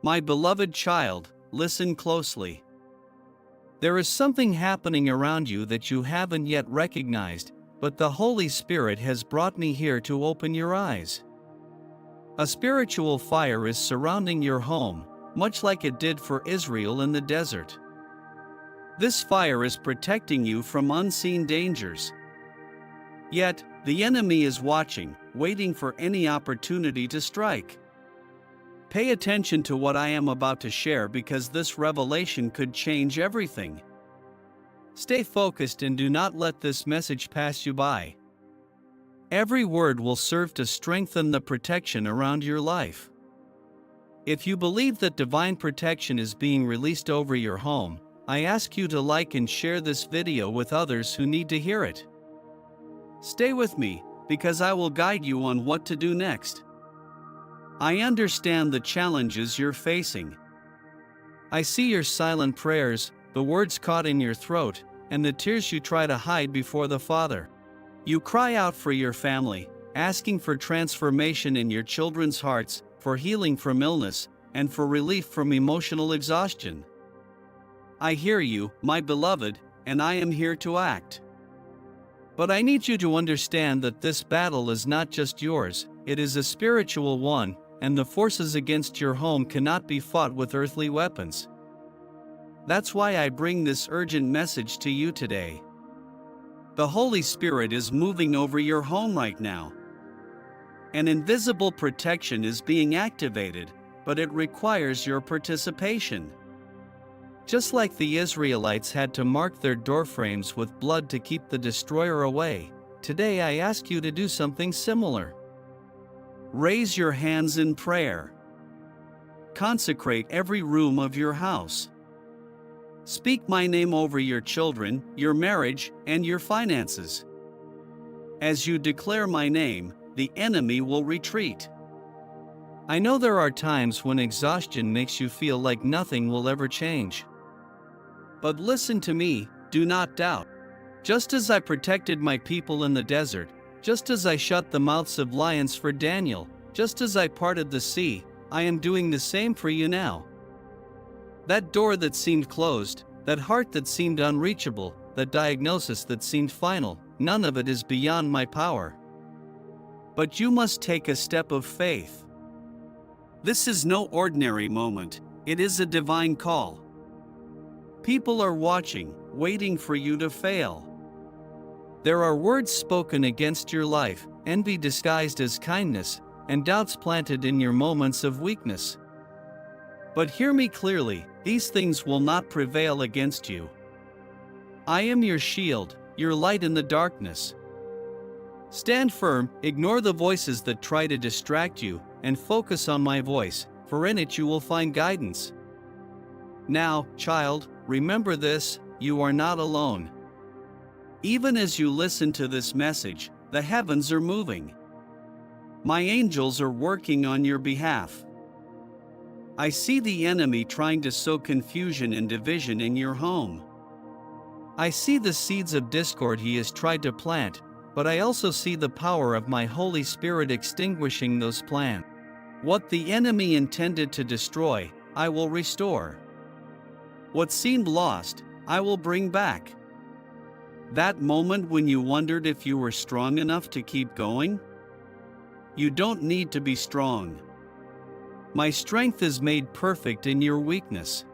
My beloved child, listen closely. There is something happening around you that you haven't yet recognized, but the Holy Spirit has brought me here to open your eyes. A spiritual fire is surrounding your home, much like it did for Israel in the desert. This fire is protecting you from unseen dangers. Yet, the enemy is watching, waiting for any opportunity to strike. Pay attention to what I am about to share because this revelation could change everything. Stay focused and do not let this message pass you by. Every word will serve to strengthen the protection around your life. If you believe that divine protection is being released over your home, I ask you to like and share this video with others who need to hear it. Stay with me, because I will guide you on what to do next. I understand the challenges you're facing. I see your silent prayers, the words caught in your throat, and the tears you try to hide before the Father. You cry out for your family, asking for transformation in your children's hearts, for healing from illness, and for relief from emotional exhaustion. I hear you, my beloved, and I am here to act. But I need you to understand that this battle is not just yours, it is a spiritual one, and the forces against your home cannot be fought with earthly weapons. That's why I bring this urgent message to you today. The Holy Spirit is moving over your home right now. An invisible protection is being activated, but it requires your participation. Just like the Israelites had to mark their doorframes with blood to keep the destroyer away, today I ask you to do something similar. Raise your hands in prayer. Consecrate every room of your house. Speak my name over your children, your marriage, and your finances. As you declare my name, the enemy will retreat. I know there are times when exhaustion makes you feel like nothing will ever change. But listen to me, do not doubt. Just as I protected my people in the desert, just as I shut the mouths of lions for Daniel, just as I parted the sea, I am doing the same for you now. That door that seemed closed, that heart that seemed unreachable, that diagnosis that seemed final, none of it is beyond my power. But you must take a step of faith. This is no ordinary moment, it is a divine call. People are watching, waiting for you to fail. There are words spoken against your life, envy disguised as kindness, and doubts planted in your moments of weakness. But hear me clearly, these things will not prevail against you. I am your shield, your light in the darkness. Stand firm, ignore the voices that try to distract you, and focus on my voice, for in it you will find guidance. Now, child, remember this, you are not alone. Even as you listen to this message, the heavens are moving. My angels are working on your behalf. I see the enemy trying to sow confusion and division in your home. I see the seeds of discord he has tried to plant, but I also see the power of my Holy Spirit extinguishing those plans. What the enemy intended to destroy, I will restore. What seemed lost, I will bring back. That moment when you wondered if you were strong enough to keep going? You don't need to be strong. My strength is made perfect in your weakness.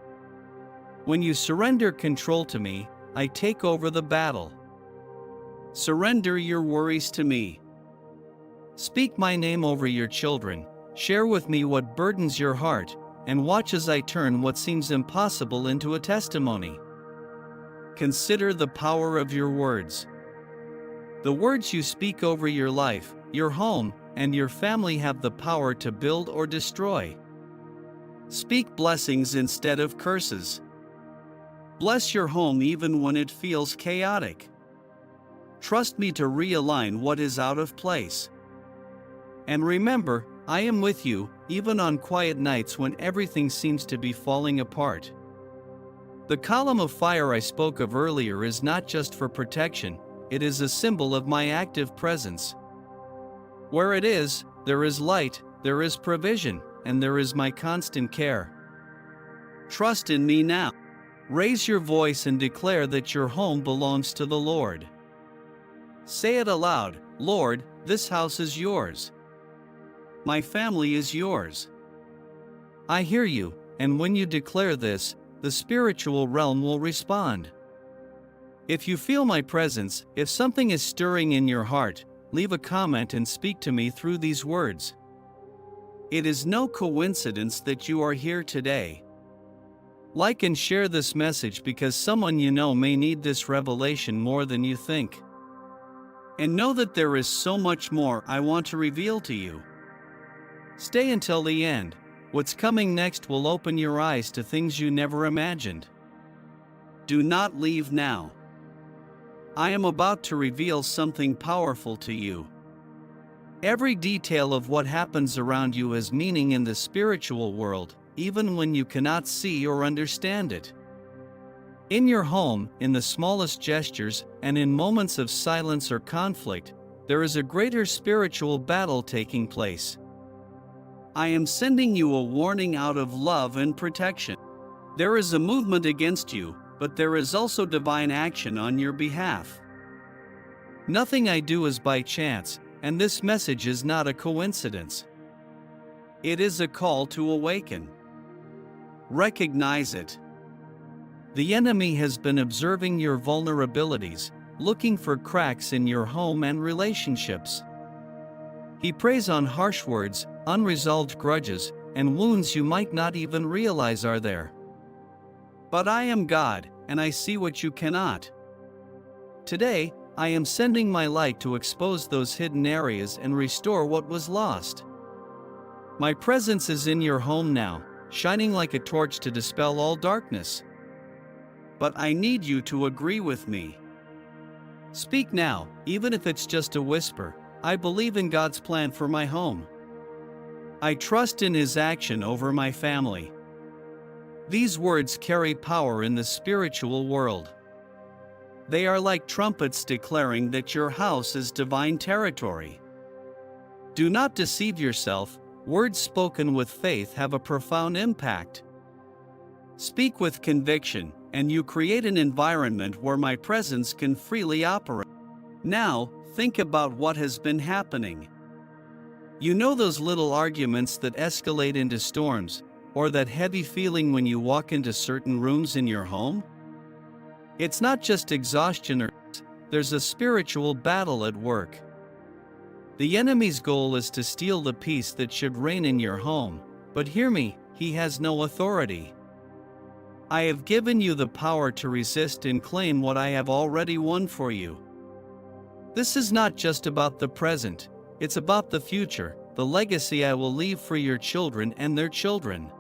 When you surrender control to me, I take over the battle. Surrender your worries to me. Speak my name over your children, share with me what burdens your heart, and watch as I turn what seems impossible into a testimony. Consider the power of your words. The words you speak over your life, your home, and your family have the power to build or destroy. Speak blessings instead of curses. Bless your home even when it feels chaotic. Trust me to realign what is out of place. And remember, I am with you, even on quiet nights when everything seems to be falling apart. The column of fire I spoke of earlier is not just for protection, it is a symbol of my active presence. Where it is, there is light, there is provision, and there is my constant care. Trust in me now. Raise your voice and declare that your home belongs to the Lord. Say it aloud, Lord, this house is yours. My family is yours. I hear you, and when you declare this, the spiritual realm will respond. If you feel my presence, if something is stirring in your heart, leave a comment and speak to me through these words. It is no coincidence that you are here today. Like and share this message because someone you know may need this revelation more than you think. And know that there is so much more I want to reveal to you. Stay until the end. What's coming next will open your eyes to things you never imagined. Do not leave now. I am about to reveal something powerful to you. Every detail of what happens around you has meaning in the spiritual world, even when you cannot see or understand it. In your home, in the smallest gestures, and in moments of silence or conflict, there is a greater spiritual battle taking place. I am sending you a warning out of love and protection. There is a movement against you, but there is also divine action on your behalf. Nothing I do is by chance, and this message is not a coincidence. It is a call to awaken. Recognize it. The enemy has been observing your vulnerabilities, looking for cracks in your home and relationships. He preys on harsh words, unresolved grudges, and wounds you might not even realize are there. But I am God, and I see what you cannot. Today, I am sending my light to expose those hidden areas and restore what was lost. My presence is in your home now, shining like a torch to dispel all darkness. But I need you to agree with me. Speak now, even if it's just a whisper. I believe in God's plan for my home. I trust in His action over my family. These words carry power in the spiritual world. They are like trumpets declaring that your house is divine territory. Do not deceive yourself. Words spoken with faith have a profound impact. Speak with conviction, and you create an environment where my presence can freely operate. Now, think about what has been happening. You know those little arguments that escalate into storms, or that heavy feeling when you walk into certain rooms in your home? It's not just exhaustion, there's a spiritual battle at work. The enemy's goal is to steal the peace that should reign in your home, but hear me, he has no authority. I have given you the power to resist and claim what I have already won for you. This is not just about the present, it's about the future, the legacy I will leave for your children and their children.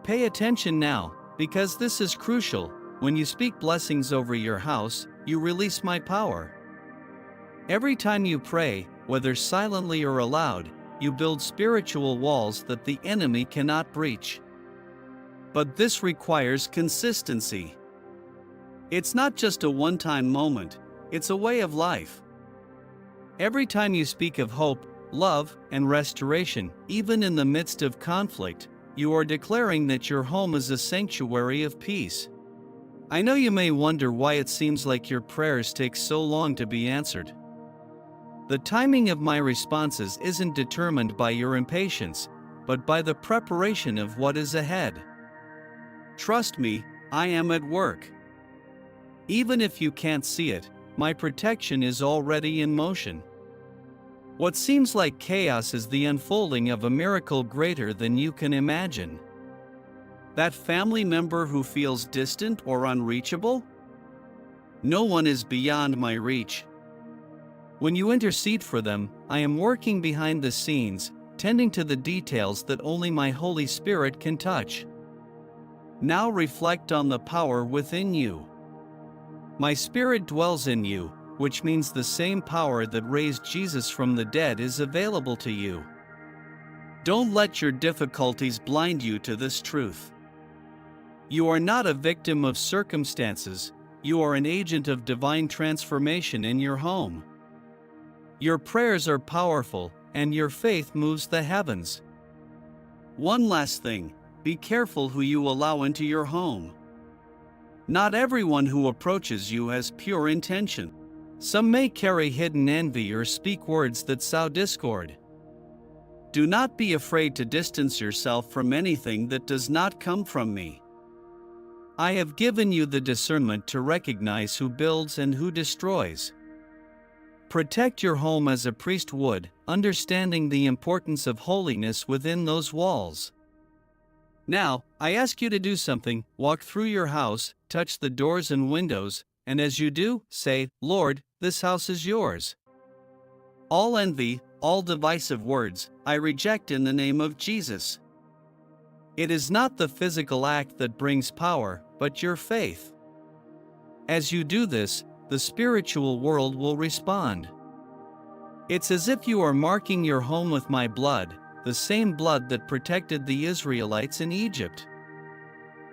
Pay attention now, because this is crucial. When you speak blessings over your house, you release my power. Every time you pray, whether silently or aloud, you build spiritual walls that the enemy cannot breach. But this requires consistency. It's not just a one-time moment, it's a way of life. Every time you speak of hope, love, and restoration, even in the midst of conflict, you are declaring that your home is a sanctuary of peace. I know you may wonder why it seems like your prayers take so long to be answered. The timing of my responses isn't determined by your impatience, but by the preparation of what is ahead. Trust me, I am at work. Even if you can't see it, my protection is already in motion. What seems like chaos is the unfolding of a miracle greater than you can imagine. That family member who feels distant or unreachable? No one is beyond my reach. When you intercede for them, I am working behind the scenes, tending to the details that only my Holy Spirit can touch. Now reflect on the power within you. My Spirit dwells in you, which means the same power that raised Jesus from the dead is available to you. Don't let your difficulties blind you to this truth. You are not a victim of circumstances, you are an agent of divine transformation in your home. Your prayers are powerful, and your faith moves the heavens. One last thing, be careful who you allow into your home. Not everyone who approaches you has pure intention. Some may carry hidden envy or speak words that sow discord. Do not be afraid to distance yourself from anything that does not come from me. I have given you the discernment to recognize who builds and who destroys. Protect your home as a priest would, understanding the importance of holiness within those walls. Now, I ask you to do something: walk through your house, touch the doors and windows, and as you do, say, "Lord, this house is yours." All envy, all divisive words, I reject in the name of Jesus. It is not the physical act that brings power, but your faith. As you do this, the spiritual world will respond. It's as if you are marking your home with my blood, the same blood that protected the Israelites in Egypt.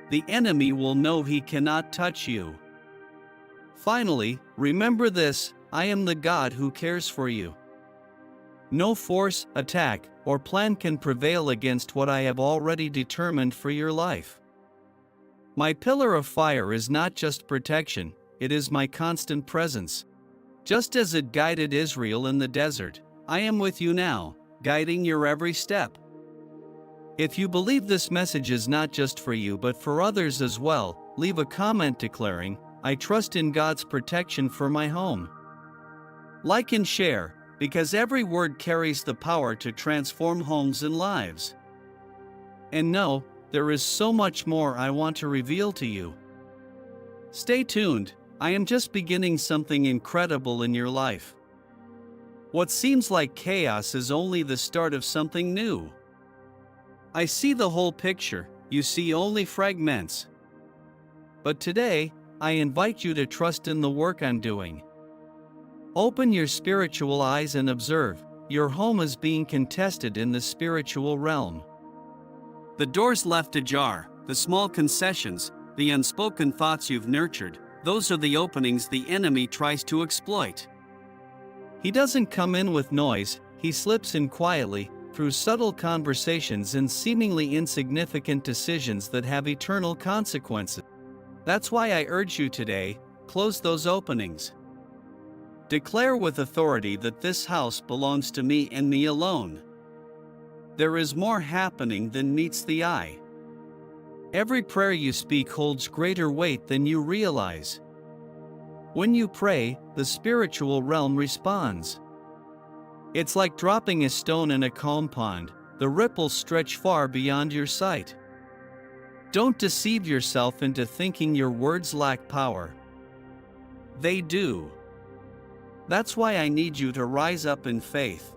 The enemy will know he cannot touch you. Finally, remember this: I am the God who cares for you. No force, attack, or plan can prevail against what I have already determined for your life. My pillar of fire is not just protection, it is my constant presence. Just as it guided Israel in the desert, I am with you now, guiding your every step. If you believe this message is not just for you but for others as well, leave a comment declaring, "I trust in God's protection for my home." Like and share, because every word carries the power to transform homes and lives. And know, there is so much more I want to reveal to you. Stay tuned, I am just beginning something incredible in your life. What seems like chaos is only the start of something new. I see the whole picture, you see only fragments. But today, I invite you to trust in the work I'm doing. Open your spiritual eyes and observe, your home is being contested in the spiritual realm. The doors left ajar, the small concessions, the unspoken thoughts you've nurtured, those are the openings the enemy tries to exploit. He doesn't come in with noise, he slips in quietly, through subtle conversations and seemingly insignificant decisions that have eternal consequences. That's why I urge you today, close those openings. Declare with authority that this house belongs to me and me alone. There is more happening than meets the eye. Every prayer you speak holds greater weight than you realize. When you pray, the spiritual realm responds. It's like dropping a stone in a calm pond, the ripples stretch far beyond your sight. Don't deceive yourself into thinking your words lack power. They do. That's why I need you to rise up in faith.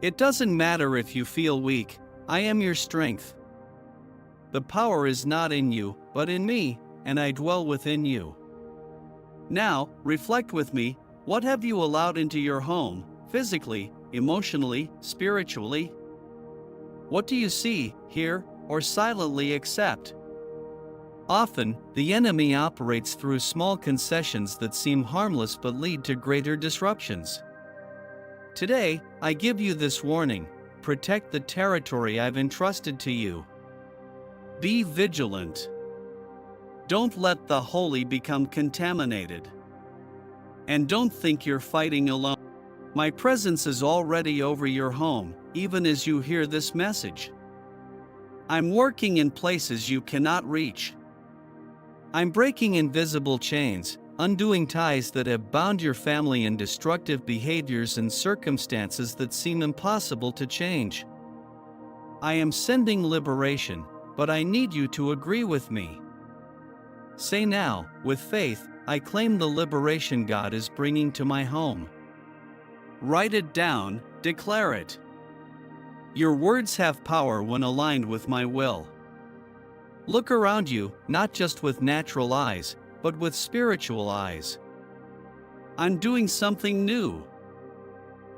It doesn't matter if you feel weak, I am your strength. The power is not in you, but in me, and I dwell within you. Now, reflect with me, what have you allowed into your home, physically, emotionally, spiritually? What do you see, hear, or silently accept? Often, the enemy operates through small concessions that seem harmless but lead to greater disruptions. Today, I give you this warning: protect the territory I've entrusted to you. Be vigilant. Don't let the holy become contaminated. And don't think you're fighting alone. My presence is already over your home, even as you hear this message. I'm working in places you cannot reach. I'm breaking invisible chains, undoing ties that have bound your family in destructive behaviors and circumstances that seem impossible to change. I am sending liberation, but I need you to agree with me. Say now, with faith, I claim the liberation God is bringing to my home. Write it down, declare it. Your words have power when aligned with my will. Look around you, not just with natural eyes, but with spiritual eyes. I'm doing something new.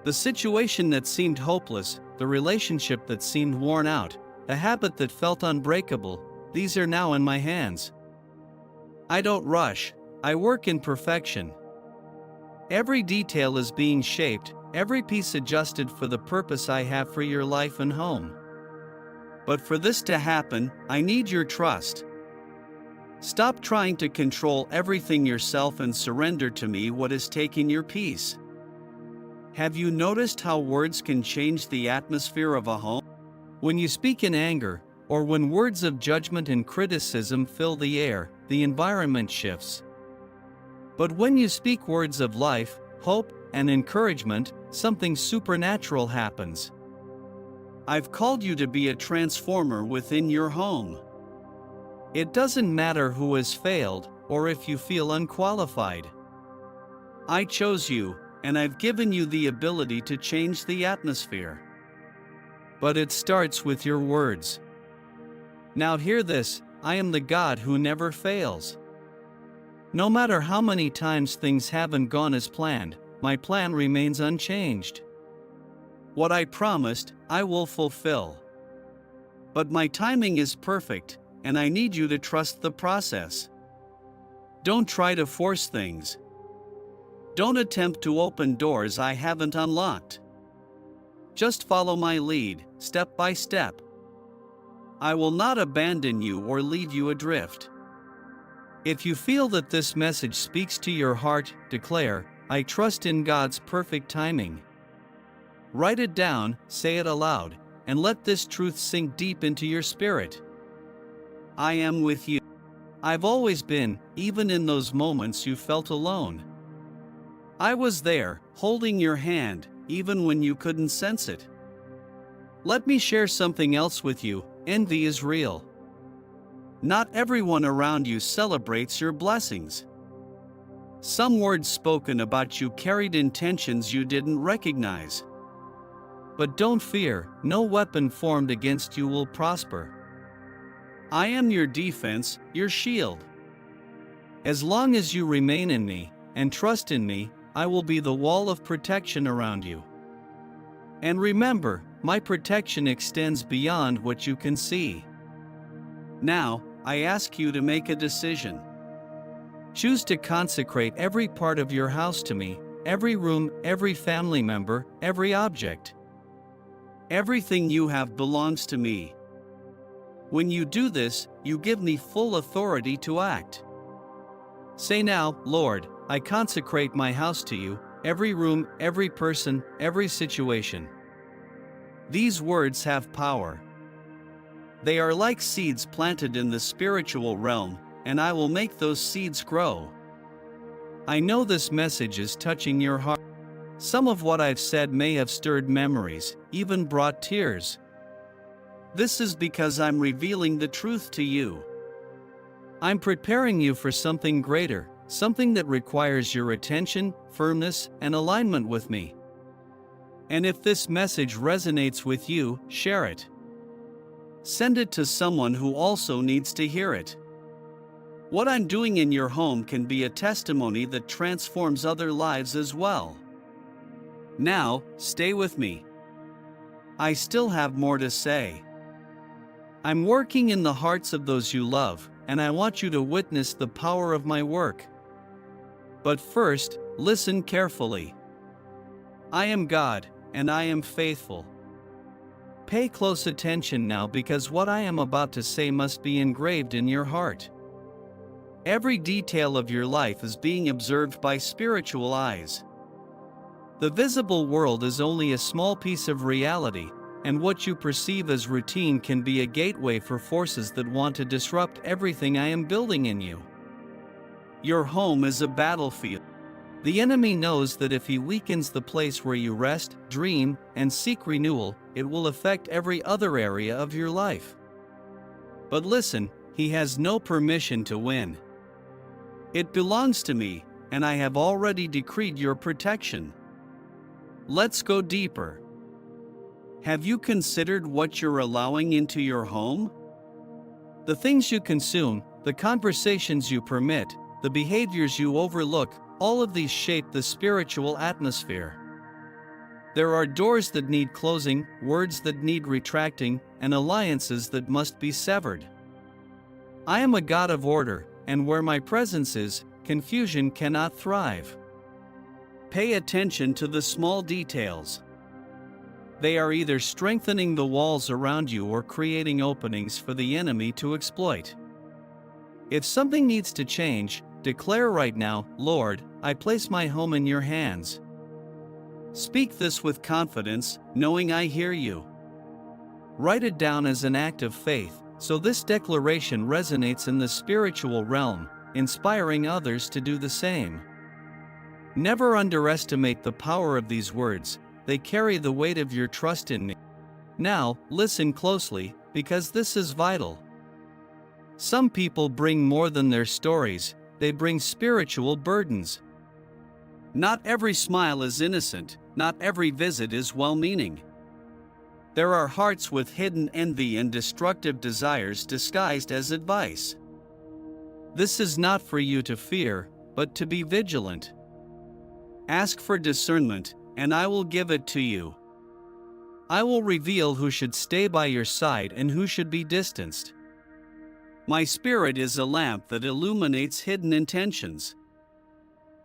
The situation that seemed hopeless, the relationship that seemed worn out, the habit that felt unbreakable, these are now in my hands. I don't rush, I work in perfection. Every detail is being shaped, every piece adjusted for the purpose I have for your life and home. But for this to happen, I need your trust. Stop trying to control everything yourself and surrender to me what is taking your peace. Have you noticed how words can change the atmosphere of a home? When you speak in anger, or when words of judgment and criticism fill the air, the environment shifts. But when you speak words of life, hope, and encouragement, something supernatural happens. I've called you to be a transformer within your home. It doesn't matter who has failed, or if you feel unqualified. I chose you, and I've given you the ability to change the atmosphere. But it starts with your words. Now hear this, I am the God who never fails. No matter how many times things haven't gone as planned, my plan remains unchanged. What I promised, I will fulfill. But my timing is perfect, and I need you to trust the process. Don't try to force things. Don't attempt to open doors I haven't unlocked. Just follow my lead, step by step. I will not abandon you or leave you adrift. If you feel that this message speaks to your heart, declare, I trust in God's perfect timing. Write it down, say it aloud, and let this truth sink deep into your spirit. I am with you. I've always been, even in those moments you felt alone. I was there, holding your hand, even when you couldn't sense it. Let me share something else with you. Envy is real. Not everyone around you celebrates your blessings. Some words spoken about you carried intentions you didn't recognize. But don't fear, no weapon formed against you will prosper. I am your defense, your shield. As long as you remain in me, and trust in me, I will be the wall of protection around you. And remember, my protection extends beyond what you can see. Now, I ask you to make a decision. Choose to consecrate every part of your house to me, every room, every family member, every object. Everything you have belongs to me. When you do this, you give me full authority to act. Say now, Lord, I consecrate my house to you, every room, every person, every situation. These words have power. They are like seeds planted in the spiritual realm, and I will make those seeds grow. I know this message is touching your heart. Some of what I've said may have stirred memories, even brought tears. This is because I'm revealing the truth to you. I'm preparing you for something greater, something that requires your attention, firmness, and alignment with me. And if this message resonates with you, share it. Send it to someone who also needs to hear it. What I'm doing in your home can be a testimony that transforms other lives as well. Now, stay with me. I still have more to say. I'm working in the hearts of those you love, and I want you to witness the power of my work. But first, listen carefully. I am God, and I am faithful. Pay close attention now because what I am about to say must be engraved in your heart. Every detail of your life is being observed by spiritual eyes. The visible world is only a small piece of reality, and what you perceive as routine can be a gateway for forces that want to disrupt everything I am building in you. Your home is a battlefield. The enemy knows that if he weakens the place where you rest, dream, and seek renewal, it will affect every other area of your life. But listen, he has no permission to win. It belongs to me, and I have already decreed your protection. Let's go deeper. Have you considered what you're allowing into your home? The things you consume, the conversations you permit, the behaviors you overlook, all of these shape the spiritual atmosphere. There are doors that need closing, words that need retracting, and alliances that must be severed. I am a God of order, and where my presence is, confusion cannot thrive. Pay attention to the small details. They are either strengthening the walls around you or creating openings for the enemy to exploit. If something needs to change, declare right now, "Lord, I place my home in your hands." Speak this with confidence, knowing I hear you. Write it down as an act of faith, so this declaration resonates in the spiritual realm, inspiring others to do the same. Never underestimate the power of these words, they carry the weight of your trust in me. Now, listen closely, because this is vital. Some people bring more than their stories, they bring spiritual burdens. Not every smile is innocent, not every visit is well-meaning. There are hearts with hidden envy and destructive desires disguised as advice. This is not for you to fear, but to be vigilant. Ask for discernment, and I will give it to you. I will reveal who should stay by your side and who should be distanced. My spirit is a lamp that illuminates hidden intentions.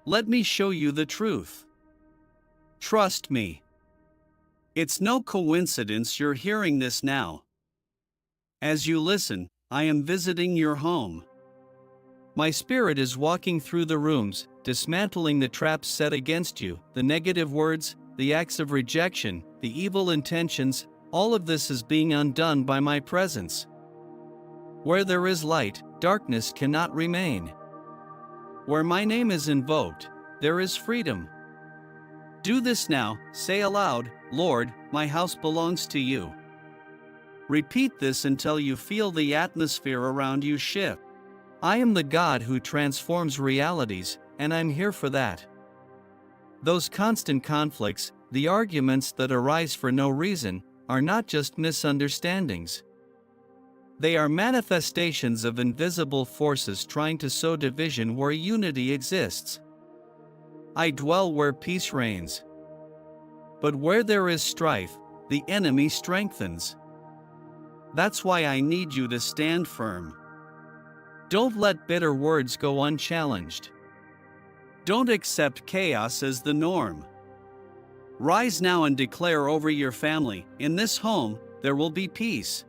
Let me show you the truth. Trust me. It's no coincidence you're hearing this now. As you listen, I am visiting your home. My spirit is walking through the rooms, dismantling the traps set against you, the negative words, the acts of rejection, the evil intentions. All of this is being undone by my presence. Where there is light, darkness cannot remain. Where my name is invoked, there is freedom. Do this now, say aloud, "Lord, my house belongs to you." Repeat this until you feel the atmosphere around you shift. I am the God who transforms realities, and I'm here for that. Those constant conflicts, the arguments that arise for no reason, are not just misunderstandings. They are manifestations of invisible forces trying to sow division where unity exists. I dwell where peace reigns. But where there is strife, the enemy strengthens. That's why I need you to stand firm. Don't let bitter words go unchallenged. Don't accept chaos as the norm. Rise now and declare over your family, "In this home, there will be peace.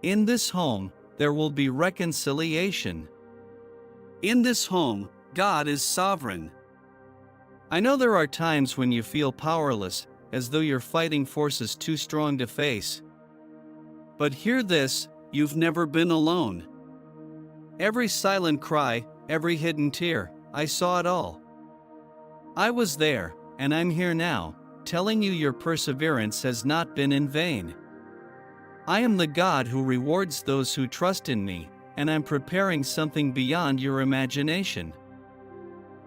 In this home, there will be reconciliation. In this home, God is sovereign." I know there are times when you feel powerless, as though you're fighting forces too strong to face. But hear this, you've never been alone. Every silent cry, every hidden tear, I saw it all. I was there, and I'm here now, telling you your perseverance has not been in vain. I am the God who rewards those who trust in me, and I'm preparing something beyond your imagination.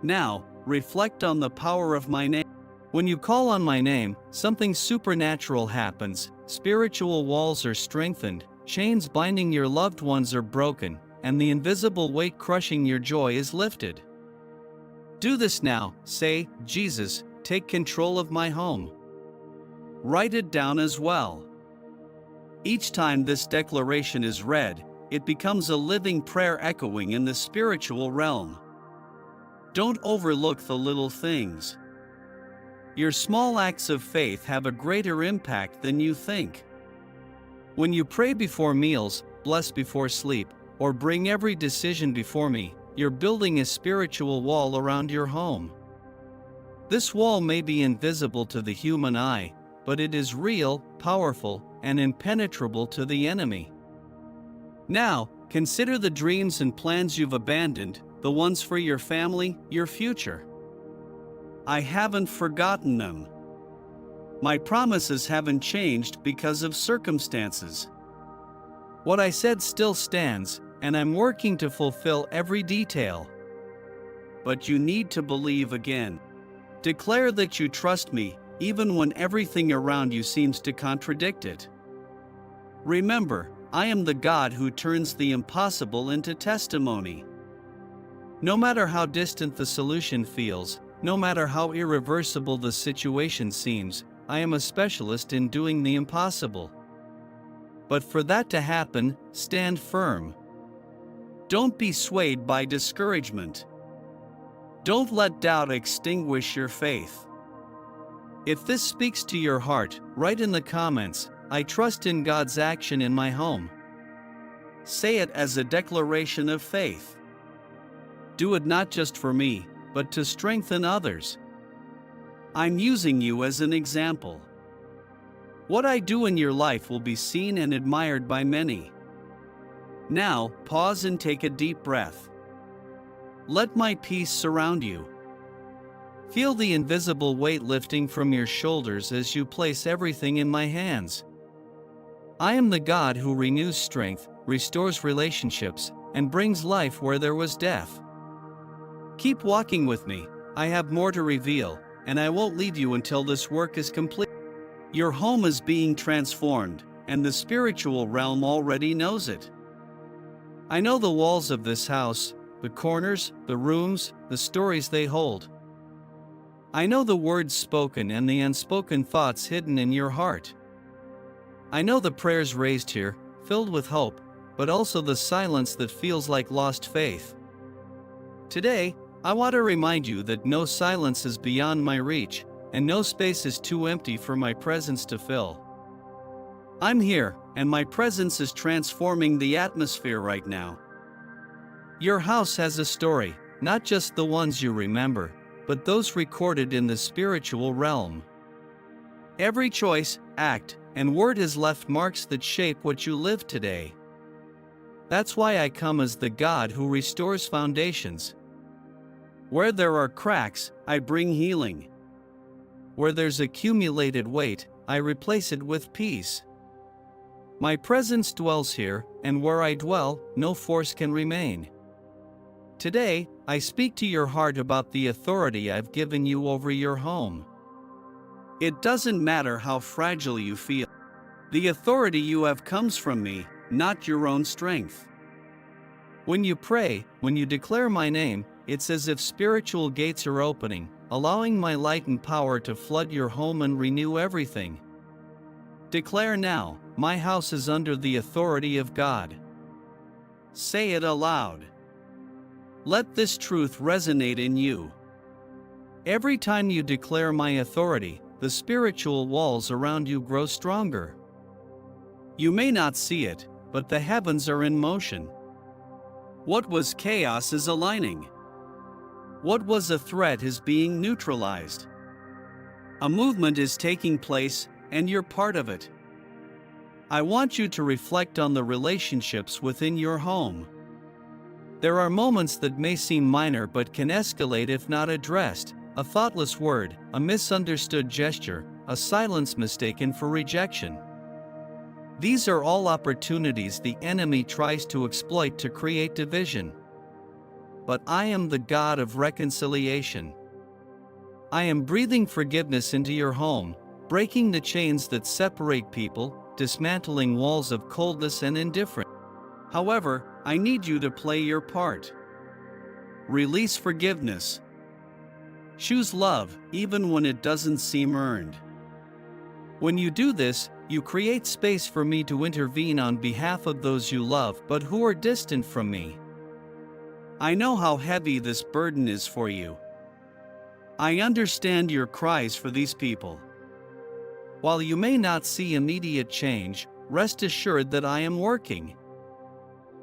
Now, reflect on the power of my name. When you call on my name, something supernatural happens, spiritual walls are strengthened, chains binding your loved ones are broken, and the invisible weight crushing your joy is lifted. Do this now, say, "Jesus, take control of my home." Write it down as well. Each time this declaration is read, it becomes a living prayer echoing in the spiritual realm. Don't overlook the little things. Your small acts of faith have a greater impact than you think. When you pray before meals, bless before sleep, or bring every decision before me, you're building a spiritual wall around your home. This wall may be invisible to the human eye, but it is real, powerful, and impenetrable to the enemy. Now, consider the dreams and plans you've abandoned, the ones for your family, your future. I haven't forgotten them. My promises haven't changed because of circumstances. What I said still stands, and I'm working to fulfill every detail. But you need to believe again. Declare that you trust me, even when everything around you seems to contradict it. Remember, I am the God who turns the impossible into testimony. No matter how distant the solution feels, no matter how irreversible the situation seems, I am a specialist in doing the impossible. But for that to happen, stand firm. Don't be swayed by discouragement. Don't let doubt extinguish your faith. If this speaks to your heart, write in the comments, "I trust in God's action in my home." Say it as a declaration of faith. Do it not just for me, but to strengthen others. I'm using you as an example. What I do in your life will be seen and admired by many. Now, pause and take a deep breath. Let my peace surround you. Feel the invisible weight lifting from your shoulders as you place everything in my hands. I am the God who renews strength, restores relationships, and brings life where there was death. Keep walking with me. I have more to reveal, and I won't leave you until this work is complete. Your home is being transformed, and the spiritual realm already knows it. I know the walls of this house, the corners, the rooms, the stories they hold. I know the words spoken and the unspoken thoughts hidden in your heart. I know the prayers raised here, filled with hope, but also the silence that feels like lost faith. Today, I want to remind you that no silence is beyond my reach, and no space is too empty for my presence to fill. I'm here, and my presence is transforming the atmosphere right now. Your house has a story, not just the ones you remember, but those recorded in the spiritual realm. Every choice, act, and word has left marks that shape what you live today. That's why I come as the God who restores foundations. Where there are cracks, I bring healing. Where there's accumulated weight, I replace it with peace. My presence dwells here, and where I dwell, no force can remain. Today, I speak to your heart about the authority I've given you over your home. It doesn't matter how fragile you feel. The authority you have comes from me, not your own strength. When you pray, when you declare my name, it's as if spiritual gates are opening, allowing my light and power to flood your home and renew everything. Declare now, my house is under the authority of God. Say it aloud. Let this truth resonate in you. Every time you declare my authority, the spiritual walls around you grow stronger. You may not see it, but the heavens are in motion. What was chaos is aligning. What was a threat is being neutralized. A movement is taking place, and you're part of it. I want you to reflect on the relationships within your home. There are moments that may seem minor but can escalate if not addressed: a thoughtless word, a misunderstood gesture, a silence mistaken for rejection. These are all opportunities the enemy tries to exploit to create division. But I am the God of reconciliation. I am breathing forgiveness into your home, breaking the chains that separate people, dismantling walls of coldness and indifference. However, I need you to play your part. Release forgiveness. Choose love, even when it doesn't seem earned. When you do this, you create space for me to intervene on behalf of those you love but who are distant from me. I know how heavy this burden is for you. I understand your cries for these people. While you may not see immediate change, rest assured that I am working.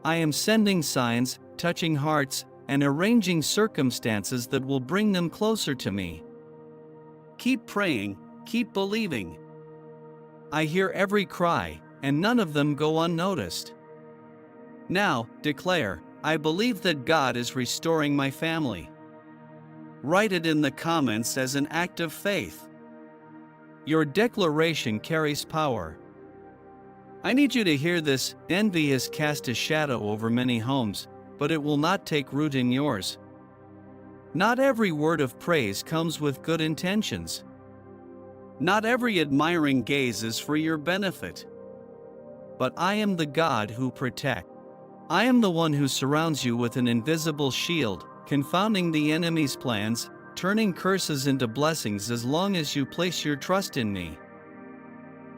I am sending signs, touching hearts, and arranging circumstances that will bring them closer to me. Keep praying, keep believing. I hear every cry, and none of them go unnoticed. Now, declare, I believe that God is restoring my family. Write it in the comments as an act of faith. Your declaration carries power. I need you to hear this. Envy has cast a shadow over many homes, but it will not take root in yours. Not every word of praise comes with good intentions. Not every admiring gaze is for your benefit. But I am the God who protects. I am the one who surrounds you with an invisible shield, confounding the enemy's plans, turning curses into blessings as long as you place your trust in me.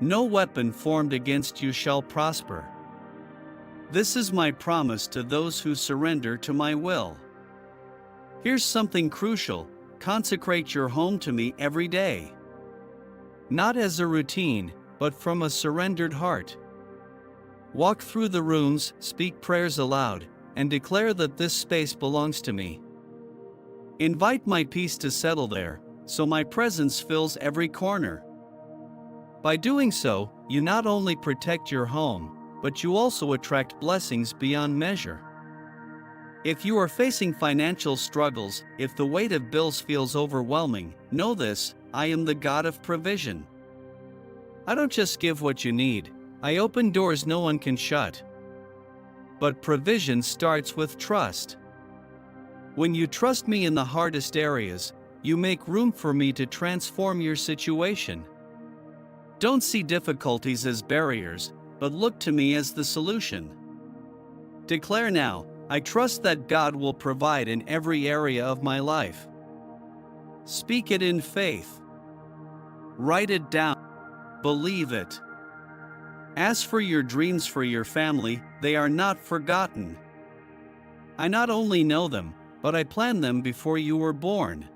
No weapon formed against you shall prosper. This is my promise to those who surrender to my will. Here's something crucial: consecrate your home to me every day. not as a routine, but from a surrendered heart. Walk through the rooms, speak prayers aloud, and declare that this space belongs to me. Invite my peace to settle there, so my presence fills every corner. By doing so, you not only protect your home, but you also attract blessings beyond measure. If you are facing financial struggles, if the weight of bills feels overwhelming, know this: I am the God of provision. I don't just give what you need, I open doors no one can shut. But provision starts with trust. When you trust me in the hardest areas, you make room for me to transform your situation. Don't see difficulties as barriers, but look to me as the solution. Declare now: I trust that God will provide in every area of my life. Speak it in faith. Write it down. Believe it. As for your dreams for your family, they are not forgotten. I not only know them, but I planned them before you were born.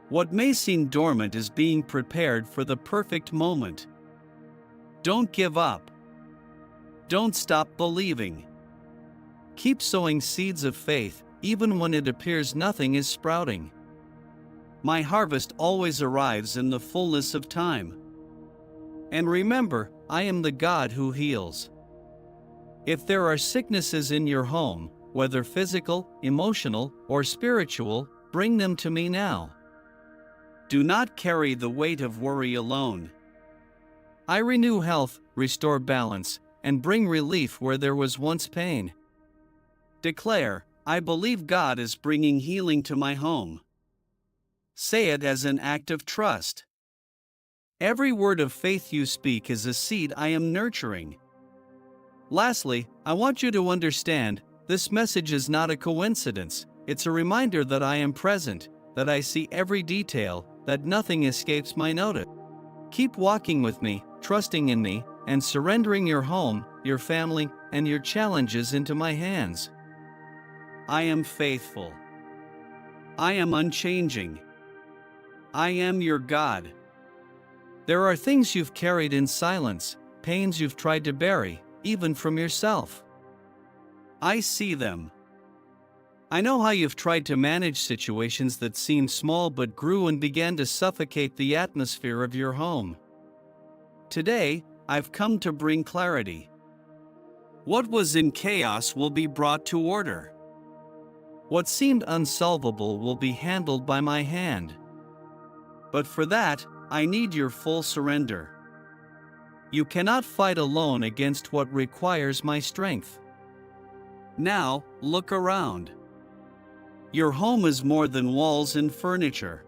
What may seem dormant is being prepared for the perfect moment. Don't give up. Don't stop believing. Keep sowing seeds of faith, even when it appears nothing is sprouting. My harvest always arrives in the fullness of time. And remember, I am the God who heals. If there are sicknesses in your home, whether physical, emotional, or spiritual, bring them to me now. Do not carry the weight of worry alone. I renew health, restore balance, and bring relief where there was once pain. Declare: I believe God is bringing healing to my home. Say it as an act of trust. Every word of faith you speak is a seed I am nurturing. Lastly, I want you to understand, this message is not a coincidence. It's a reminder that I am present, that I see every detail, that nothing escapes my notice. Keep walking with me, trusting in me, and surrendering your home, your family, and your challenges into my hands. I am faithful. I am unchanging. I am your God. There are things you've carried in silence, pains you've tried to bury, even from yourself. I see them. I know how you've tried to manage situations that seemed small but grew and began to suffocate the atmosphere of your home. Today, I've come to bring clarity. What was in chaos will be brought to order. What seemed unsolvable will be handled by my hand. But for that, I need your full surrender. You cannot fight alone against what requires my strength. Now, look around. Your home is more than walls and furniture.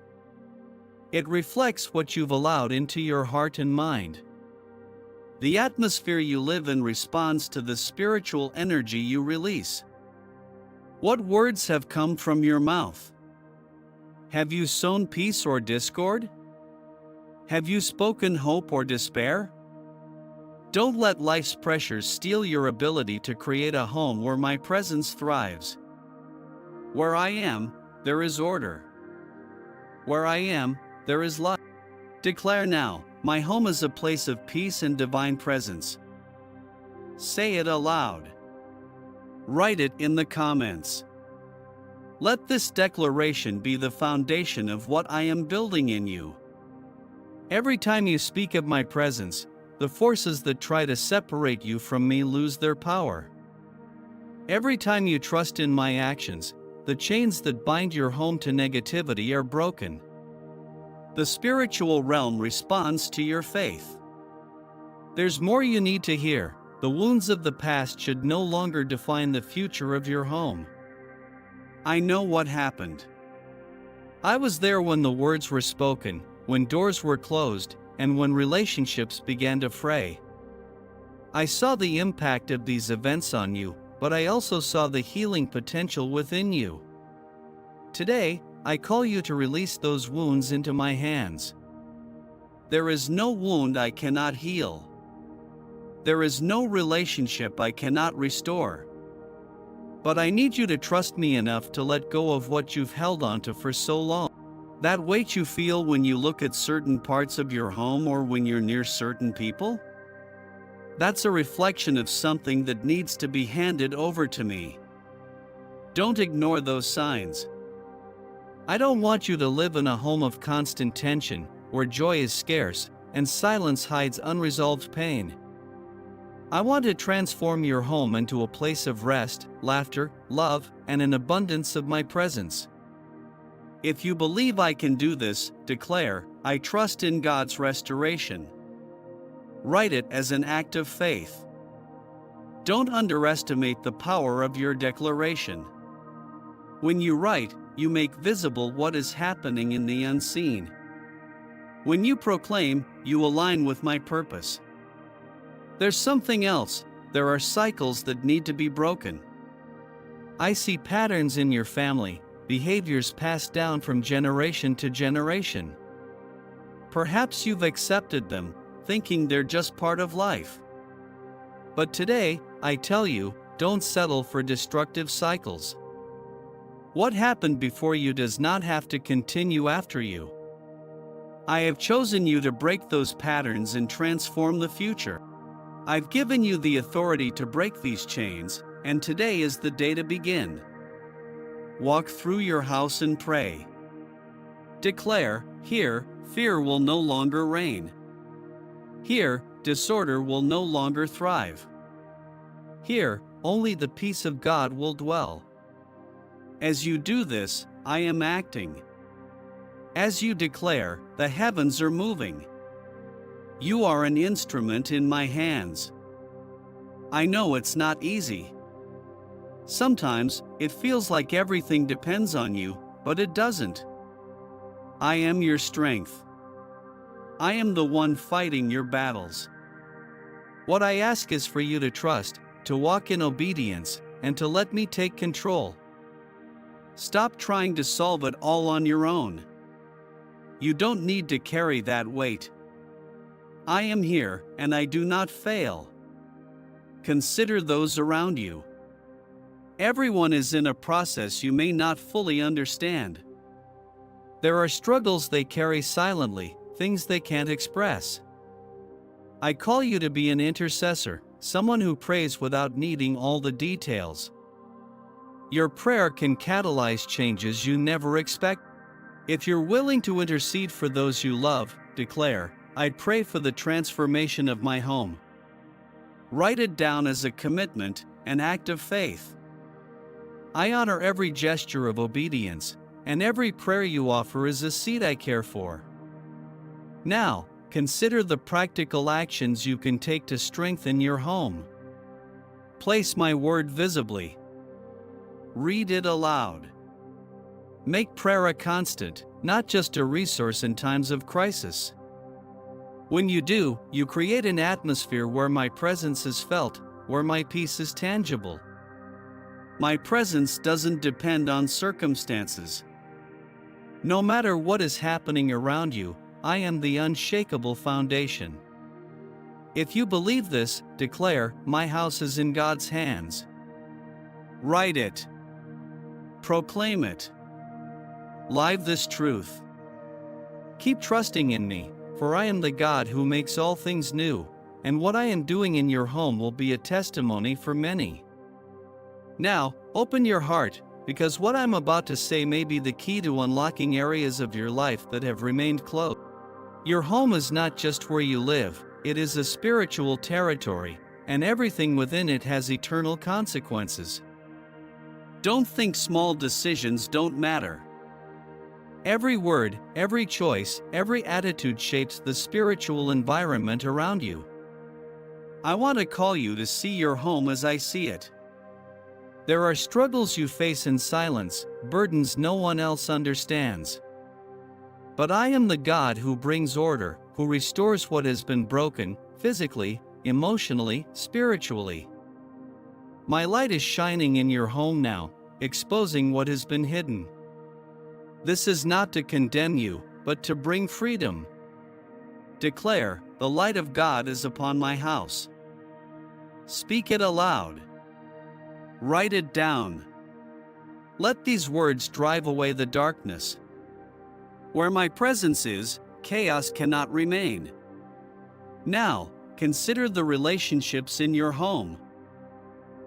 It reflects what you've allowed into your heart and mind. The atmosphere you live in responds to the spiritual energy you release. What words have come from your mouth? Have you sown peace or discord? Have you spoken hope or despair? Don't let life's pressures steal your ability to create a home where my presence thrives. Where I am, there is order. Where I am, there is life. Declare now: my home is a place of peace and divine presence. Say it aloud. Write it in the comments. Let this declaration be the foundation of what I am building in you. Every time you speak of my presence, the forces that try to separate you from me lose their power. Every time you trust in my actions, the chains that bind your home to negativity are broken. The spiritual realm responds to your faith. There's more you need to hear. The wounds of the past should no longer define the future of your home. I know what happened. I was there when the words were spoken, when doors were closed, and when relationships began to fray. I saw the impact of these events on you, but I also saw the healing potential within you. Today, I call you to release those wounds into my hands. There is no wound I cannot heal. There is no relationship I cannot restore. But I need you to trust me enough to let go of what you've held onto for so long. That weight you feel when you look at certain parts of your home or when you're near certain people? That's a reflection of something that needs to be handed over to me. Don't ignore those signs. I don't want you to live in a home of constant tension, where joy is scarce and silence hides unresolved pain. I want to transform your home into a place of rest, laughter, love, and an abundance of my presence. If you believe I can do this, declare, I trust in God's restoration. Write it as an act of faith. Don't underestimate the power of your declaration. When you write, you make visible what is happening in the unseen. When you proclaim, you align with my purpose. There's something else. There are cycles that need to be broken. I see patterns in your family, behaviors passed down from generation to generation. Perhaps you've accepted them, thinking they're just part of life. But today, I tell you, don't settle for destructive cycles. What happened before you does not have to continue after you. I have chosen you to break those patterns and transform the future. I've given you the authority to break these chains, and today is the day to begin. Walk through your house and pray. Declare, here, fear will no longer reign. Here, disorder will no longer thrive. Here, only the peace of God will dwell. As you do this, I am acting. As you declare, the heavens are moving. You are an instrument in my hands. I know it's not easy. Sometimes, it feels like everything depends on you, but it doesn't. I am your strength. I am the one fighting your battles. What I ask is for you to trust, to walk in obedience, and to let me take control. Stop trying to solve it all on your own. You don't need to carry that weight. I am here, and I do not fail. Consider those around you. Everyone is in a process you may not fully understand. There are struggles they carry silently, things they can't express. I call you to be an intercessor, someone who prays without needing all the details. Your prayer can catalyze changes you never expect. If you're willing to intercede for those you love, declare, I pray for the transformation of my home. Write it down as a commitment, an act of faith. I honor every gesture of obedience, and every prayer you offer is a seed I care for. Now, consider the practical actions you can take to strengthen your home. Place my word visibly. Read it aloud. Make prayer a constant, not just a resource in times of crisis. When you do, you create an atmosphere where my presence is felt, where my peace is tangible. My presence doesn't depend on circumstances. No matter what is happening around you, I am the unshakable foundation. If you believe this, declare, my house is in God's hands. Write it. Proclaim it. Live this truth. Keep trusting in me, for I am the God who makes all things new, and what I am doing in your home will be a testimony for many. Now, open your heart, because what I'm about to say may be the key to unlocking areas of your life that have remained closed. Your home is not just where you live, it is a spiritual territory, and everything within it has eternal consequences. Don't think small decisions don't matter. Every word, every choice, every attitude shapes the spiritual environment around you. I want to call you to see your home as I see it. There are struggles you face in silence, burdens no one else understands. But I am the God who brings order, who restores what has been broken, physically, emotionally, spiritually. My light is shining in your home now, exposing what has been hidden. This is not to condemn you, but to bring freedom. Declare, the light of God is upon my house. Speak it aloud. Write it down. Let these words drive away the darkness. Where my presence is, chaos cannot remain. Now, consider the relationships in your home.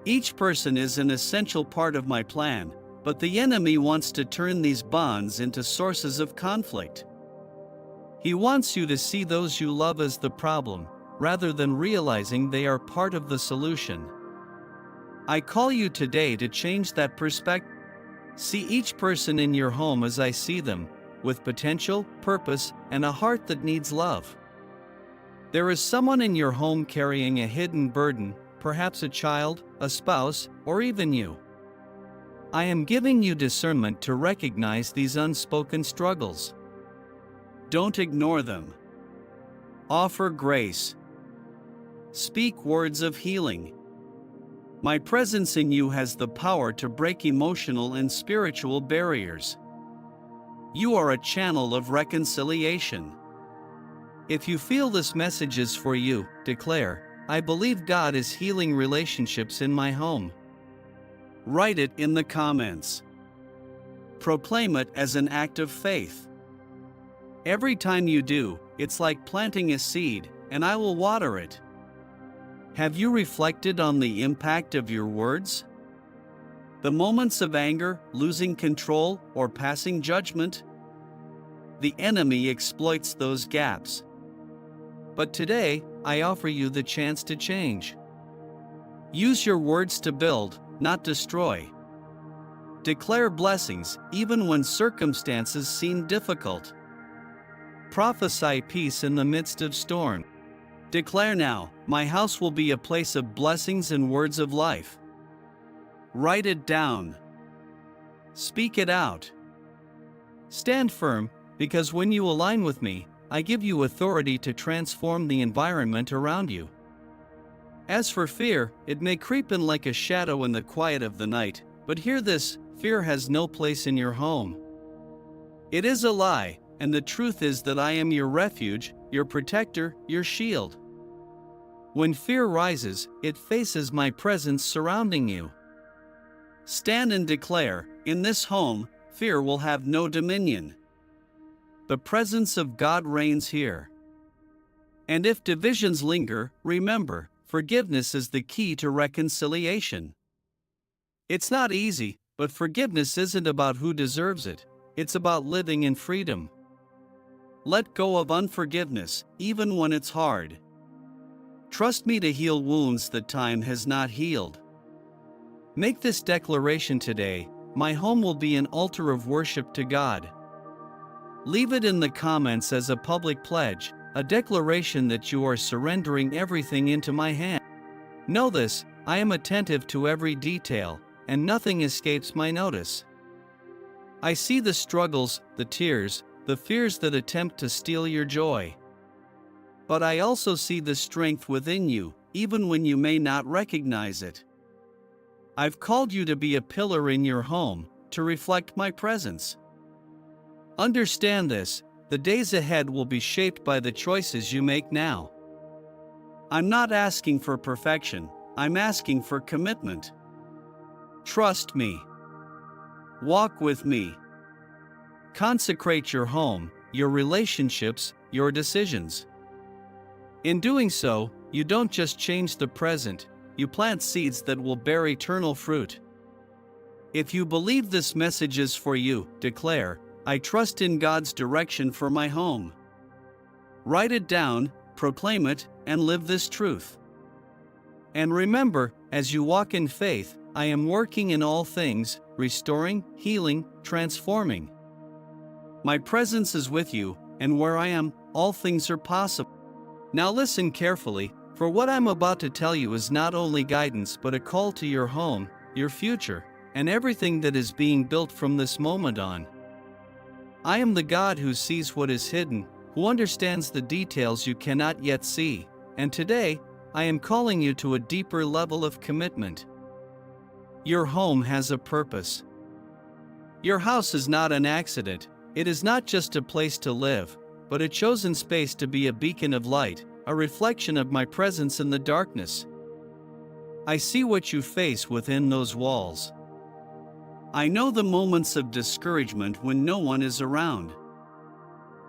Each person is an essential part of my plan, but the enemy wants to turn these bonds into sources of conflict. He wants you to see those you love as the problem, rather than realizing they are part of the solution. I call you today to change that perspective. See each person in your home as I see them, with potential, purpose, and a heart that needs love. There is someone in your home carrying a hidden burden, perhaps a child, a spouse, or even you. I am giving you discernment to recognize these unspoken struggles. Don't ignore them. Offer grace. Speak words of healing. My presence in you has the power to break emotional and spiritual barriers. You are a channel of reconciliation. If you feel this message is for you, declare, I believe God is healing relationships in my home. Write it in the comments. Proclaim it as an act of faith. Every time you do, it's like planting a seed, and I will water it. Have you reflected on the impact of your words? The moments of anger, losing control, or passing judgment? The enemy exploits those gaps. But today, I offer you the chance to change. Use your words to build, not destroy. Declare blessings, even when circumstances seem difficult. Prophesy peace in the midst of storm. Declare now, my house will be a place of blessings and words of life. Write it down. Speak it out. Stand firm, because when you align with me, I give you authority to transform the environment around you. As for fear, it may creep in like a shadow in the quiet of the night, but hear this, fear has no place in your home. It is a lie, and the truth is that I am your refuge, your protector, your shield. When fear rises, it faces my presence surrounding you. Stand and declare, in this home, fear will have no dominion. The presence of God reigns here. And if divisions linger, remember, forgiveness is the key to reconciliation. It's not easy, but forgiveness isn't about who deserves it, it's about living in freedom. Let go of unforgiveness, even when it's hard. Trust me to heal wounds that time has not healed. Make this declaration today, my home will be an altar of worship to God. Leave it in the comments as a public pledge, a declaration that you are surrendering everything into my hand. Know this, I am attentive to every detail, and nothing escapes my notice. I see the struggles, the tears, the fears that attempt to steal your joy. But I also see the strength within you, even when you may not recognize it. I've called you to be a pillar in your home, to reflect my presence. Understand this, the days ahead will be shaped by the choices you make now. I'm not asking for perfection, I'm asking for commitment. Trust me. Walk with me. Consecrate your home, your relationships, your decisions. In doing so, you don't just change the present, you plant seeds that will bear eternal fruit. If you believe this message is for you, declare, I trust in God's direction for my home. Write it down, proclaim it, and live this truth. And remember, as you walk in faith, I am working in all things, restoring, healing, transforming. My presence is with you, and where I am, all things are possible. Now listen carefully, for what I'm about to tell you is not only guidance but a call to your home, your future, and everything that is being built from this moment on. I am the God who sees what is hidden, who understands the details you cannot yet see, and today, I am calling you to a deeper level of commitment. Your home has a purpose. Your house is not an accident, it is not just a place to live, but a chosen space to be a beacon of light, a reflection of my presence in the darkness. I see what you face within those walls. I know the moments of discouragement when no one is around.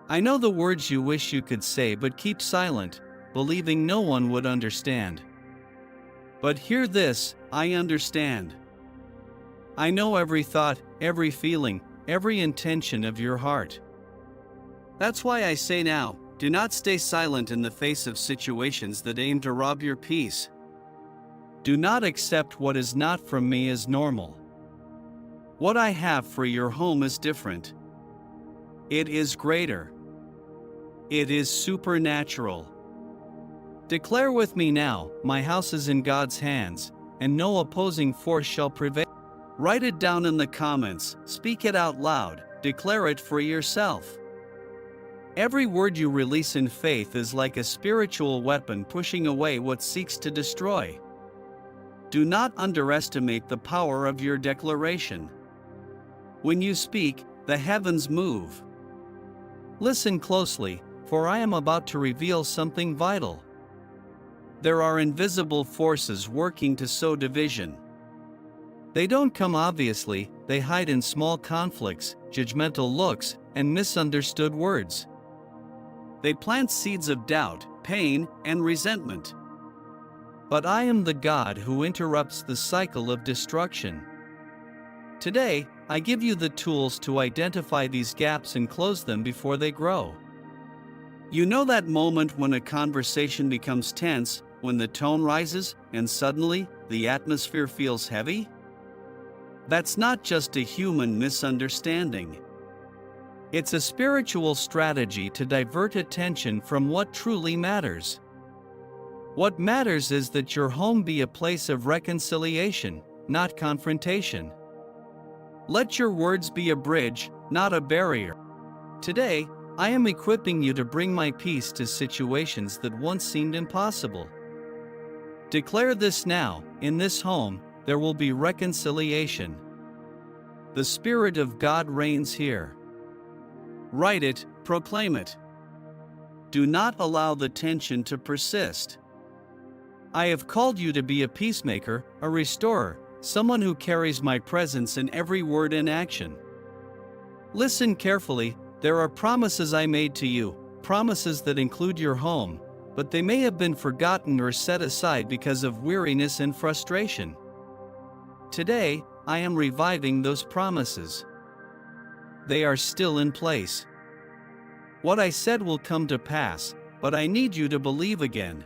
I know the words you wish you could say but keep silent, believing no one would understand. But hear this, I understand. I know every thought, every feeling, every intention of your heart. That's why I say now, do not stay silent in the face of situations that aim to rob your peace. Do not accept what is not from me as normal. What I have for your home is different. It is greater. It is supernatural. Declare with me now, my house is in God's hands, and no opposing force shall prevail. Write it down in the comments, speak it out loud, declare it for yourself. Every word you release in faith is like a spiritual weapon pushing away what seeks to destroy. Do not underestimate the power of your declaration. When you speak, the heavens move. Listen closely, for I am about to reveal something vital. There are invisible forces working to sow division. They don't come obviously, they hide in small conflicts, judgmental looks, and misunderstood words. They plant seeds of doubt, pain, and resentment. But I am the God who interrupts the cycle of destruction. Today, I give you the tools to identify these gaps and close them before they grow. You know that moment when a conversation becomes tense, when the tone rises, and suddenly, the atmosphere feels heavy? That's not just a human misunderstanding. It's a spiritual strategy to divert attention from what truly matters. What matters is that your home be a place of reconciliation, not confrontation. Let your words be a bridge, not a barrier. Today, I am equipping you to bring my peace to situations that once seemed impossible. Declare this now, in this home, there will be reconciliation. The Spirit of God reigns here. Write it, proclaim it. Do not allow the tension to persist. I have called you to be a peacemaker, a restorer, someone who carries my presence in every word and action. Listen carefully, there are promises I made to you, promises that include your home, but they may have been forgotten or set aside because of weariness and frustration. Today, I am reviving those promises. They are still in place. What I said will come to pass, but I need you to believe again.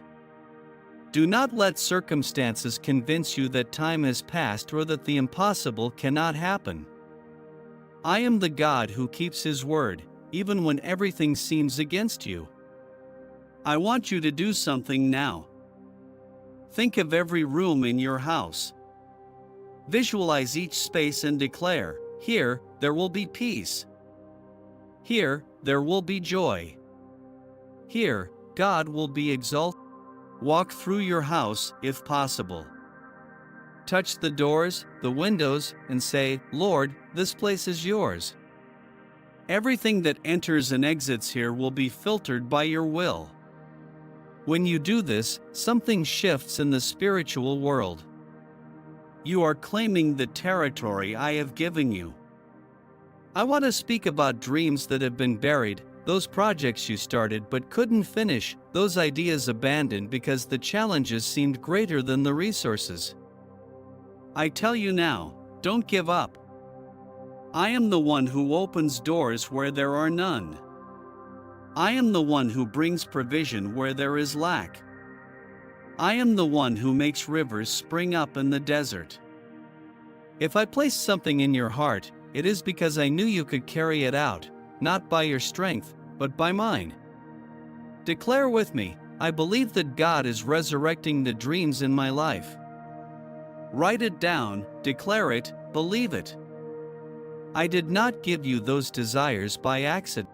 Do not let circumstances convince you that time has passed or that the impossible cannot happen. I am the God who keeps His word, even when everything seems against you. I want you to do something now. Think of every room in your house. Visualize each space and declare, here, there will be peace. Here, there will be joy. Here, God will be exalted. Walk through your house, if possible. Touch the doors, the windows, and say, Lord, this place is yours. Everything that enters and exits here will be filtered by your will. When you do this, something shifts in the spiritual world. You are claiming the territory I have given you. I want to speak about dreams that have been buried, those projects you started but couldn't finish, those ideas abandoned because the challenges seemed greater than the resources. I tell you now, don't give up. I am the one who opens doors where there are none. I am the one who brings provision where there is lack. I am the one who makes rivers spring up in the desert. If I placed something in your heart, it is because I knew you could carry it out, not by your strength, but by mine. Declare with me, I believe that God is resurrecting the dreams in my life. Write it down, declare it, believe it. I did not give you those desires by accident.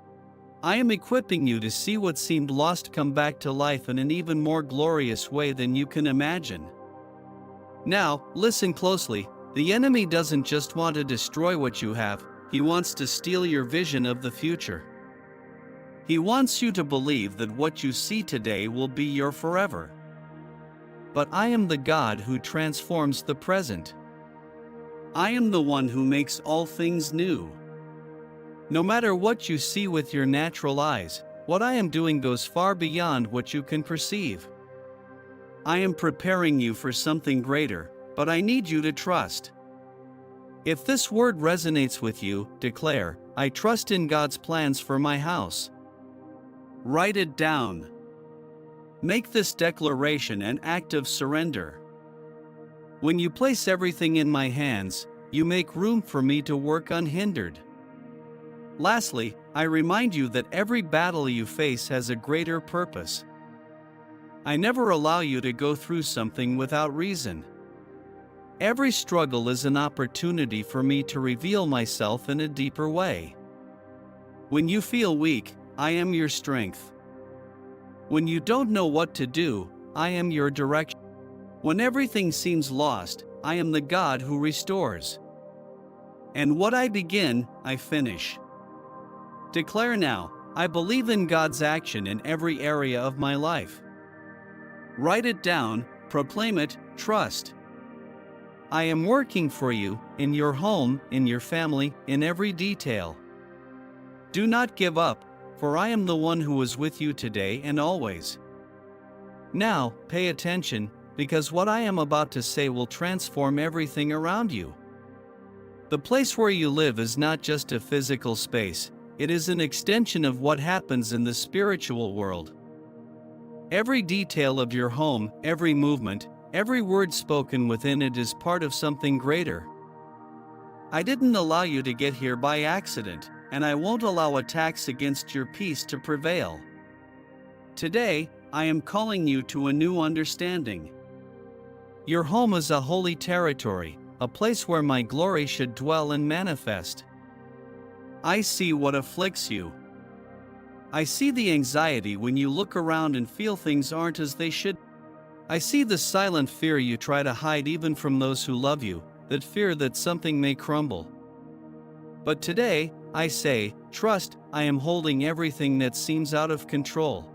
I am equipping you to see what seemed lost come back to life in an even more glorious way than you can imagine. Now, listen closely. The enemy doesn't just want to destroy what you have, he wants to steal your vision of the future. He wants you to believe that what you see today will be your forever. But I am the God who transforms the present. I am the one who makes all things new. No matter what you see with your natural eyes, what I am doing goes far beyond what you can perceive. I am preparing you for something greater, but I need you to trust. If this word resonates with you, declare, I trust in God's plans for my house. Write it down. Make this declaration an act of surrender. When you place everything in my hands, you make room for me to work unhindered. Lastly, I remind you that every battle you face has a greater purpose. I never allow you to go through something without reason. Every struggle is an opportunity for me to reveal myself in a deeper way. When you feel weak, I am your strength. When you don't know what to do, I am your direction. When everything seems lost, I am the God who restores. And what I begin, I finish. Declare now, I believe in God's action in every area of my life. Write it down, proclaim it, trust. I am working for you, in your home, in your family, in every detail. Do not give up, for I am the one who is with you today and always. Now, pay attention, because what I am about to say will transform everything around you. The place where you live is not just a physical space, it is an extension of what happens in the spiritual world. Every detail of your home, every movement, every word spoken within it is part of something greater. I didn't allow you to get here by accident, and I won't allow attacks against your peace to prevail. Today, I am calling you to a new understanding. Your home is a holy territory, a place where my glory should dwell and manifest. I see what afflicts you. I see the anxiety when you look around and feel things aren't as they should. I see the silent fear you try to hide even from those who love you, that fear that something may crumble. But today, I say, trust, I am holding everything that seems out of control.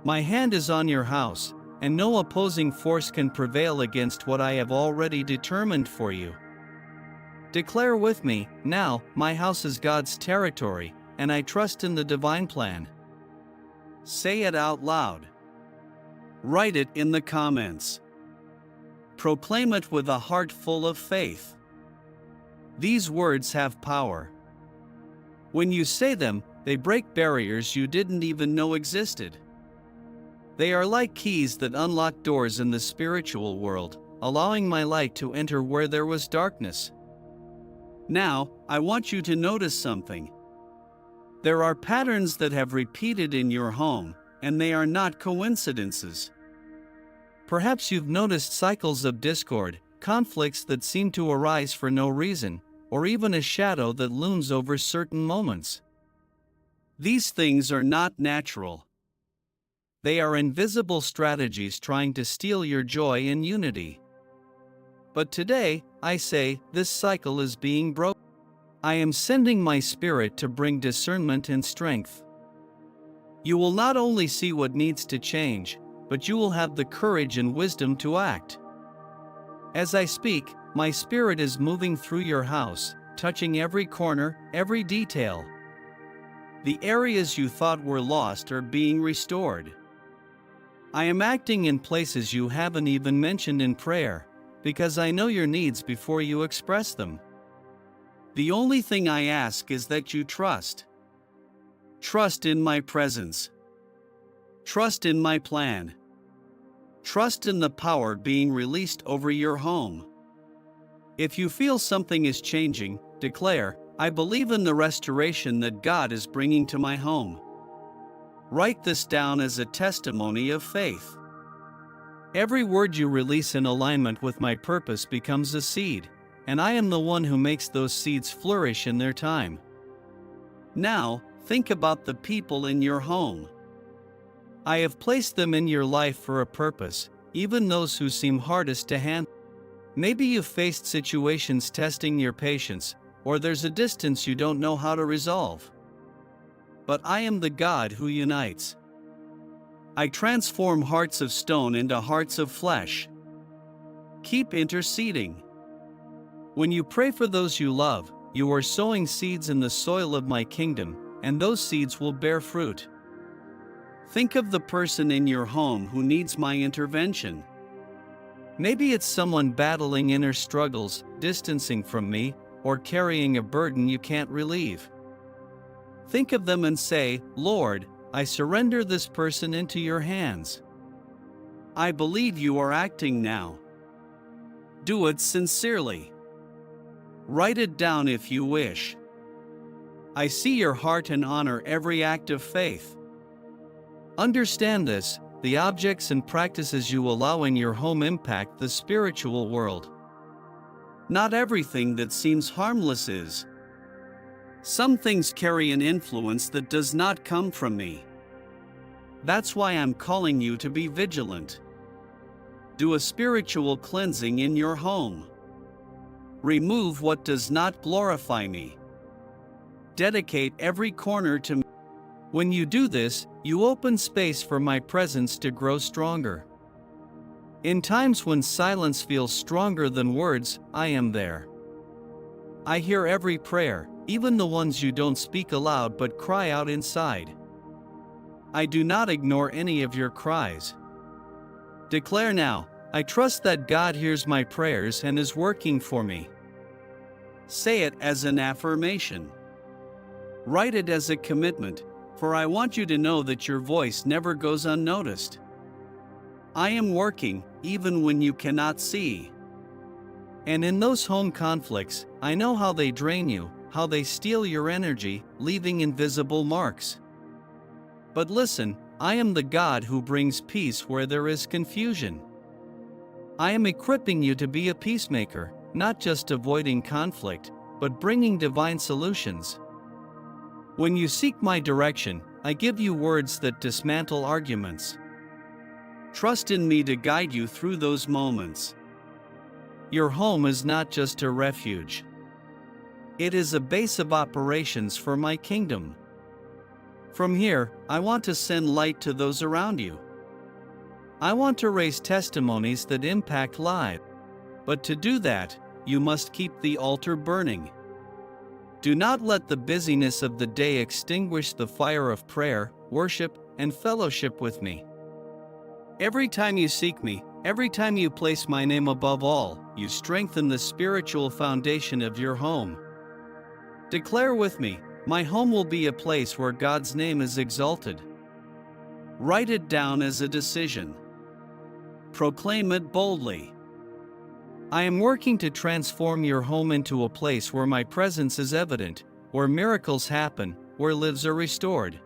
My hand is on your house, and no opposing force can prevail against what I have already determined for you. Declare with me, now, my house is God's territory, and I trust in the divine plan. Say it out loud. Write it in the comments. Proclaim it with a heart full of faith. These words have power. When you say them, they break barriers you didn't even know existed. They are like keys that unlock doors in the spiritual world, allowing my light to enter where there was darkness. Now, I want you to notice something. There are patterns that have repeated in your home, and they are not coincidences. Perhaps you've noticed cycles of discord, conflicts that seem to arise for no reason, or even a shadow that looms over certain moments. These things are not natural. They are invisible strategies trying to steal your joy and unity. But today, I say, this cycle is being broken. I am sending my spirit to bring discernment and strength. You will not only see what needs to change, but you will have the courage and wisdom to act. As I speak, my spirit is moving through your house, touching every corner, every detail. The areas you thought were lost are being restored. I am acting in places you haven't even mentioned in prayer, because I know your needs before you express them. The only thing I ask is that you trust. Trust in my presence. Trust in my plan. Trust in the power being released over your home. If you feel something is changing, declare, I believe in the restoration that God is bringing to my home. Write this down as a testimony of faith. Every word you release in alignment with my purpose becomes a seed, and I am the one who makes those seeds flourish in their time. Now, think about the people in your home. I have placed them in your life for a purpose, even those who seem hardest to handle. Maybe you've faced situations testing your patience, or there's a distance you don't know how to resolve. But I am the God who unites. I transform hearts of stone into hearts of flesh. Keep interceding. When you pray for those you love, you are sowing seeds in the soil of my kingdom, and those seeds will bear fruit. Think of the person in your home who needs my intervention. Maybe it's someone battling inner struggles, distancing from me, or carrying a burden you can't relieve. Think of them and say, Lord, I surrender this person into your hands. I believe you are acting now. Do it sincerely. Write it down if you wish. I see your heart and honor every act of faith. Understand this, the objects and practices you allow in your home impact the spiritual world. Not everything that seems harmless is. Some things carry an influence that does not come from me. That's why I'm calling you to be vigilant. Do a spiritual cleansing in your home. Remove what does not glorify me. Dedicate every corner to me. When you do this, you open space for my presence to grow stronger. In times when silence feels stronger than words, I am there. I hear every prayer, even the ones you don't speak aloud but cry out inside. I do not ignore any of your cries. Declare now, I trust that God hears my prayers and is working for me. Say it as an affirmation. Write it as a commitment, for I want you to know that your voice never goes unnoticed. I am working, even when you cannot see. And in those home conflicts, I know how they drain you, how they steal your energy, leaving invisible marks. But listen, I am the God who brings peace where there is confusion. I am equipping you to be a peacemaker, not just avoiding conflict, but bringing divine solutions. When you seek my direction, I give you words that dismantle arguments. Trust in me to guide you through those moments. Your home is not just a refuge. It is a base of operations for my kingdom. From here, I want to send light to those around you. I want to raise testimonies that impact lives. But to do that, you must keep the altar burning. Do not let the busyness of the day extinguish the fire of prayer, worship, and fellowship with me. Every time you seek me, every time you place my name above all, you strengthen the spiritual foundation of your home. Declare with me, my home will be a place where God's name is exalted. Write it down as a decision. Proclaim it boldly. I am working to transform your home into a place where my presence is evident, where miracles happen, where lives are restored.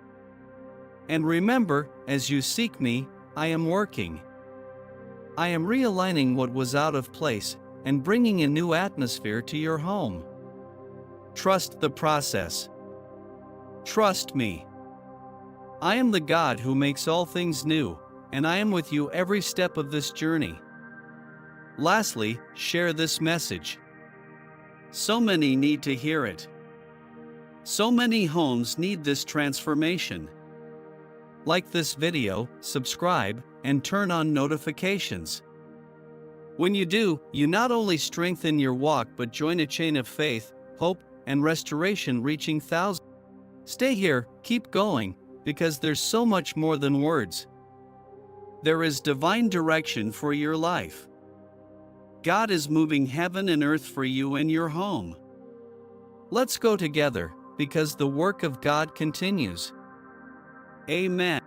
And remember, as you seek me, I am working. I am realigning what was out of place and bringing a new atmosphere to your home. Trust the process. Trust me. I am the God who makes all things new, and I am with you every step of this journey. Lastly, share this message. So many need to hear it. So many homes need this transformation. Like this video, subscribe, and turn on notifications. When you do, you not only strengthen your walk but join a chain of faith, hope, and restoration reaching thousands. Stay here, keep going, because there's so much more than words. There is divine direction for your life. God is moving heaven and earth for you and your home. Let's go together, because the work of God continues. Amen.